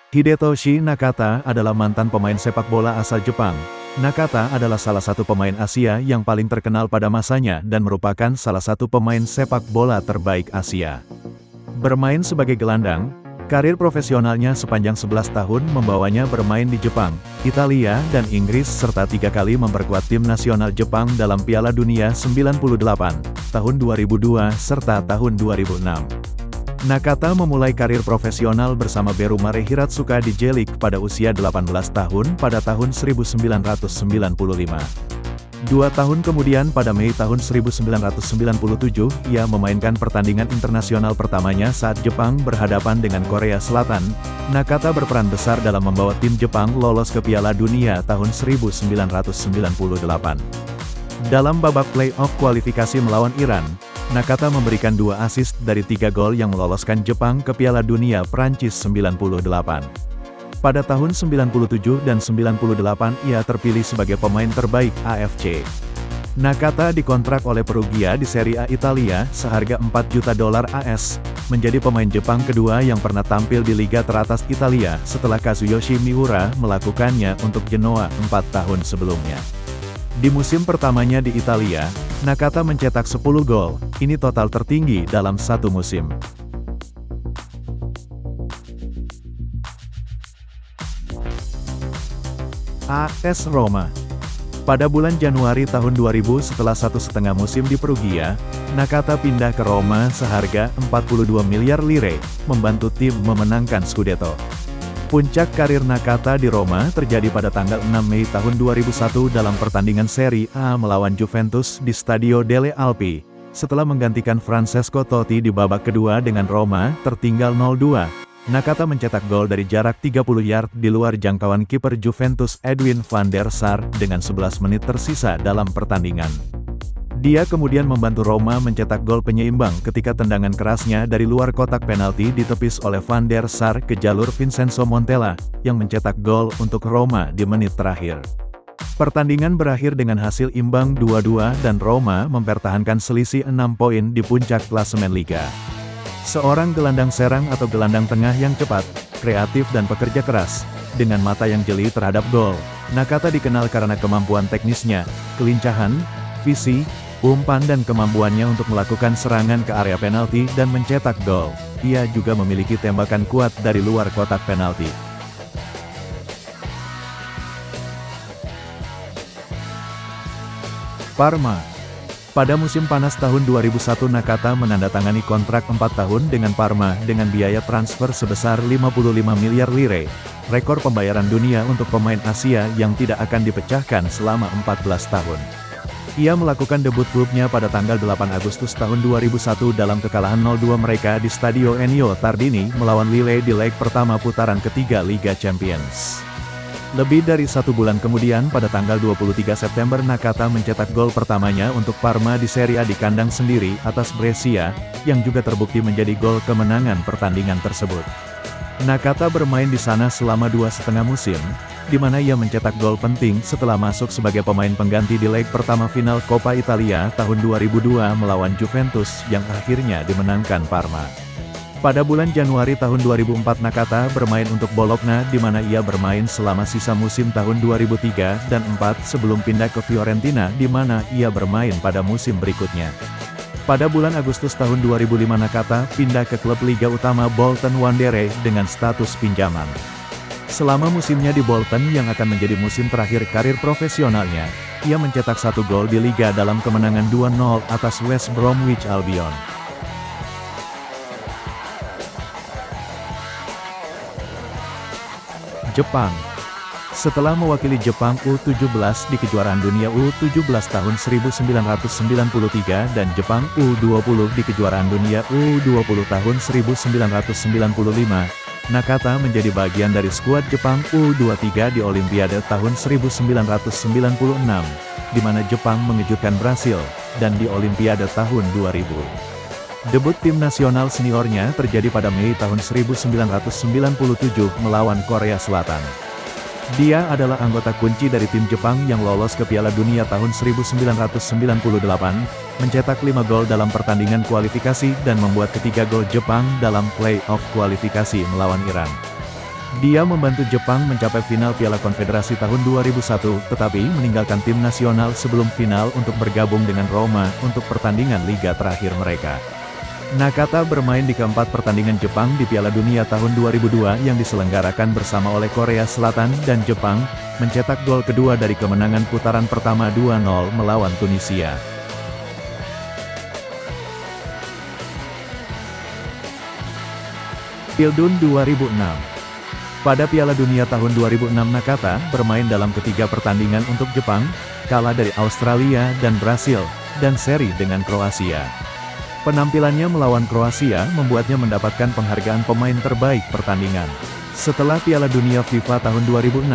Hidetoshi Nakata adalah mantan pemain sepak bola asal Jepang. Nakata adalah salah satu pemain Asia yang paling terkenal pada masanya dan merupakan salah satu pemain sepak bola terbaik Asia. Bermain sebagai gelandang, karir profesionalnya sepanjang 11 tahun membawanya bermain di Jepang, Italia, dan Inggris serta 3 kali memperkuat tim nasional Jepang dalam Piala Dunia 98, tahun 2002, serta tahun 2006. Nakata memulai karir profesional bersama Berumare Hiratsuka di J-League pada usia 18 tahun pada tahun 1995. 2 tahun kemudian pada Mei tahun 1997, ia memainkan pertandingan internasional pertamanya saat Jepang berhadapan dengan Korea Selatan. Nakata berperan besar dalam membawa tim Jepang lolos ke Piala Dunia tahun 1998. Dalam babak play-off kualifikasi melawan Iran, Nakata memberikan 2 assist dari 3 gol yang meloloskan Jepang ke Piala Dunia Prancis 98. Pada tahun 97 dan 98 ia terpilih sebagai pemain terbaik AFC. Nakata dikontrak oleh Perugia di Serie A Italia seharga $4 juta AS, menjadi pemain Jepang kedua yang pernah tampil di liga teratas Italia setelah Kazuyoshi Miura melakukannya untuk Genoa 4 tahun sebelumnya. Di musim pertamanya di Italia, Nakata mencetak 10 gol, ini total tertinggi dalam satu musim. AS Roma. Pada bulan Januari tahun 2000 setelah 1,5 musim di Perugia, Nakata pindah ke Roma seharga 42 miliar lire, membantu tim memenangkan Scudetto. Puncak karir Nakata di Roma terjadi pada tanggal 6 Mei tahun 2001 dalam pertandingan Serie A melawan Juventus di Stadio delle Alpi. Setelah menggantikan Francesco Totti di babak kedua dengan Roma tertinggal 0-2, Nakata mencetak gol dari jarak 30 yard di luar jangkauan kiper Juventus Edwin van der Sar dengan 11 menit tersisa dalam pertandingan. Dia kemudian membantu Roma mencetak gol penyeimbang ketika tendangan kerasnya dari luar kotak penalti ditepis oleh van der Sar ke jalur Vincenzo Montella, yang mencetak gol untuk Roma di menit terakhir. Pertandingan berakhir dengan hasil imbang 2-2 dan Roma mempertahankan selisih 6 poin di puncak klasemen Liga. Seorang gelandang serang atau gelandang tengah yang cepat, kreatif dan pekerja keras, dengan mata yang jeli terhadap gol, Nakata dikenal karena kemampuan teknisnya, kelincahan, visi, umpan dan kemampuannya untuk melakukan serangan ke area penalti dan mencetak gol. Ia juga memiliki tembakan kuat dari luar kotak penalti. Parma. Pada musim panas tahun 2001 Nakata menandatangani kontrak 4 tahun dengan Parma dengan biaya transfer sebesar 55 miliar lire, rekor pembayaran dunia untuk pemain Asia yang tidak akan dipecahkan selama 14 tahun. Ia melakukan debut klubnya pada tanggal 8 Agustus tahun 2001 dalam kekalahan 0-2 mereka di Stadio Ennio Tardini melawan Lille di leg pertama putaran ketiga Liga Champions. Lebih dari 1 bulan kemudian pada tanggal 23 September Nakata mencetak gol pertamanya untuk Parma di Serie A di kandang sendiri atas Brescia, yang juga terbukti menjadi gol kemenangan pertandingan tersebut. Nakata bermain di sana selama 2,5 musim, di mana ia mencetak gol penting setelah masuk sebagai pemain pengganti di leg pertama final Coppa Italia tahun 2002 melawan Juventus yang akhirnya dimenangkan Parma. Pada bulan Januari tahun 2004 Nakata bermain untuk Bologna di mana ia bermain selama sisa musim tahun 2003 dan 2004 sebelum pindah ke Fiorentina di mana ia bermain pada musim berikutnya. Pada bulan Agustus tahun 2005 Nakata pindah ke klub Liga Utama Bolton Wanderers dengan status pinjaman. Selama musimnya di Bolton yang akan menjadi musim terakhir karir profesionalnya, ia mencetak 1 gol di Liga dalam kemenangan 2-0 atas West Bromwich Albion. Jepang. Setelah mewakili Jepang U17 di kejuaraan dunia U17 tahun 1993 dan Jepang U20 di kejuaraan dunia U20 tahun 1995, Nakata menjadi bagian dari skuad Jepang U23 di Olimpiade tahun 1996, di mana Jepang mengejutkan Brasil, dan di Olimpiade tahun 2000. Debut tim nasional seniornya terjadi pada Mei tahun 1997 melawan Korea Selatan. Dia adalah anggota kunci dari tim Jepang yang lolos ke Piala Dunia tahun 1998, mencetak 5 gol dalam pertandingan kualifikasi dan membuat ketiga gol Jepang dalam play-off kualifikasi melawan Iran. Dia membantu Jepang mencapai final Piala Konfederasi tahun 2001, tetapi meninggalkan tim nasional sebelum final untuk bergabung dengan Roma untuk pertandingan liga terakhir mereka. Nakata bermain di keempat pertandingan Jepang di Piala Dunia tahun 2002 yang diselenggarakan bersama oleh Korea Selatan dan Jepang, mencetak gol kedua dari kemenangan putaran pertama 2-0 melawan Tunisia. Pildun 2006. Pada Piala Dunia tahun 2006 Nakata bermain dalam ketiga pertandingan untuk Jepang, kalah dari Australia dan Brasil, dan seri dengan Kroasia. Penampilannya melawan Kroasia membuatnya mendapatkan penghargaan pemain terbaik pertandingan. Setelah Piala Dunia FIFA tahun 2006,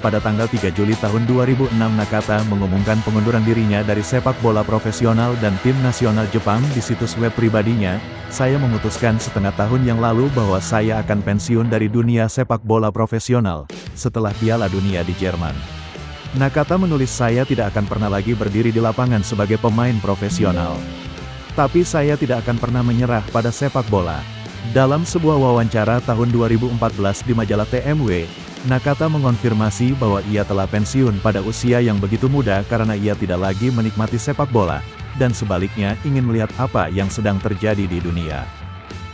pada tanggal 3 Juli tahun 2006 Nakata mengumumkan pengunduran dirinya dari sepak bola profesional dan tim nasional Jepang di situs web pribadinya. Saya memutuskan setengah tahun yang lalu bahwa saya akan pensiun dari dunia sepak bola profesional, setelah Piala Dunia di Jerman. Nakata menulis saya tidak akan pernah lagi berdiri di lapangan sebagai pemain profesional. Tapi saya tidak akan pernah menyerah pada sepak bola. Dalam sebuah wawancara tahun 2014 di majalah TMW, Nakata mengonfirmasi bahwa ia telah pensiun pada usia yang begitu muda karena ia tidak lagi menikmati sepak bola, dan sebaliknya ingin melihat apa yang sedang terjadi di dunia.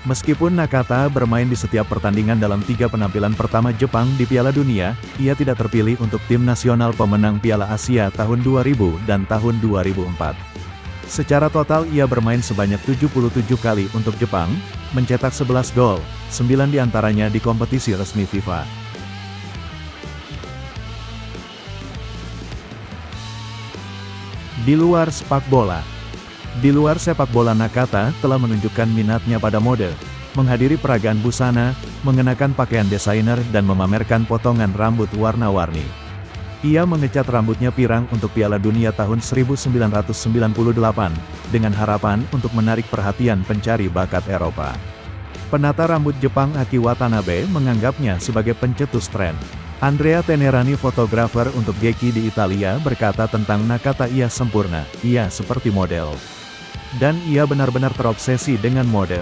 Meskipun Nakata bermain di setiap pertandingan dalam 3 penampilan pertama Jepang di Piala Dunia, ia tidak terpilih untuk tim nasional pemenang Piala Asia tahun 2000 dan tahun 2004. Secara total ia bermain sebanyak 77 kali untuk Jepang, mencetak 11 gol, 9 diantaranya di kompetisi resmi FIFA. Di luar sepak bola. Di luar sepak bola Nakata telah menunjukkan minatnya pada mode, menghadiri peragaan busana, mengenakan pakaian desainer dan memamerkan potongan rambut warna-warni. Ia mengecat rambutnya pirang untuk Piala Dunia tahun 1998, dengan harapan untuk menarik perhatian pencari bakat Eropa. Penata rambut Jepang Aki Watanabe menganggapnya sebagai pencetus tren. Andrea Tenerani, fotografer untuk Geki di Italia, berkata tentang Nakata, ia sempurna, ia seperti model. Dan ia benar-benar terobsesi dengan mode.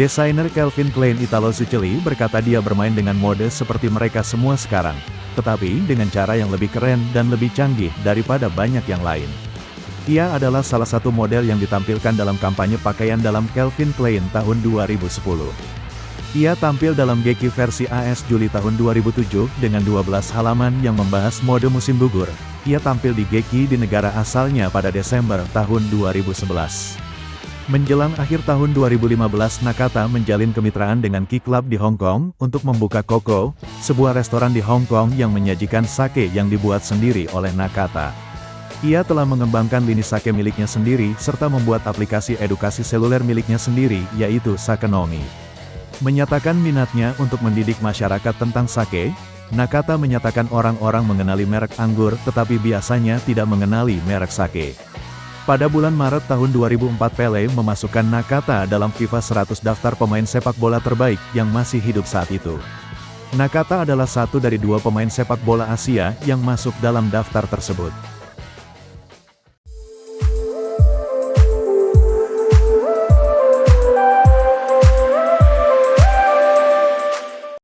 Desainer Calvin Klein Italo Zucchelli berkata dia bermain dengan mode seperti mereka semua sekarang, tetapi dengan cara yang lebih keren dan lebih canggih daripada banyak yang lain. Ia adalah salah satu model yang ditampilkan dalam kampanye pakaian dalam Calvin Klein tahun 2010. Ia tampil dalam Geki versi AS Juli tahun 2007 dengan 12 halaman yang membahas mode musim gugur. Ia tampil di Geki di negara asalnya pada Desember tahun 2011. Menjelang akhir tahun 2015 Nakata menjalin kemitraan dengan Key Club di Hong Kong untuk membuka Koko, sebuah restoran di Hong Kong yang menyajikan sake yang dibuat sendiri oleh Nakata. Ia telah mengembangkan lini sake miliknya sendiri serta membuat aplikasi edukasi seluler miliknya sendiri, yaitu Sakenomi. Menyatakan minatnya untuk mendidik masyarakat tentang sake, Nakata menyatakan orang-orang mengenali merek anggur tetapi biasanya tidak mengenali merek sake. Pada bulan Maret tahun 2004 Pele memasukkan Nakata dalam FIFA 100 daftar pemain sepak bola terbaik yang masih hidup saat itu. Nakata adalah satu dari 2 pemain sepak bola Asia yang masuk dalam daftar tersebut.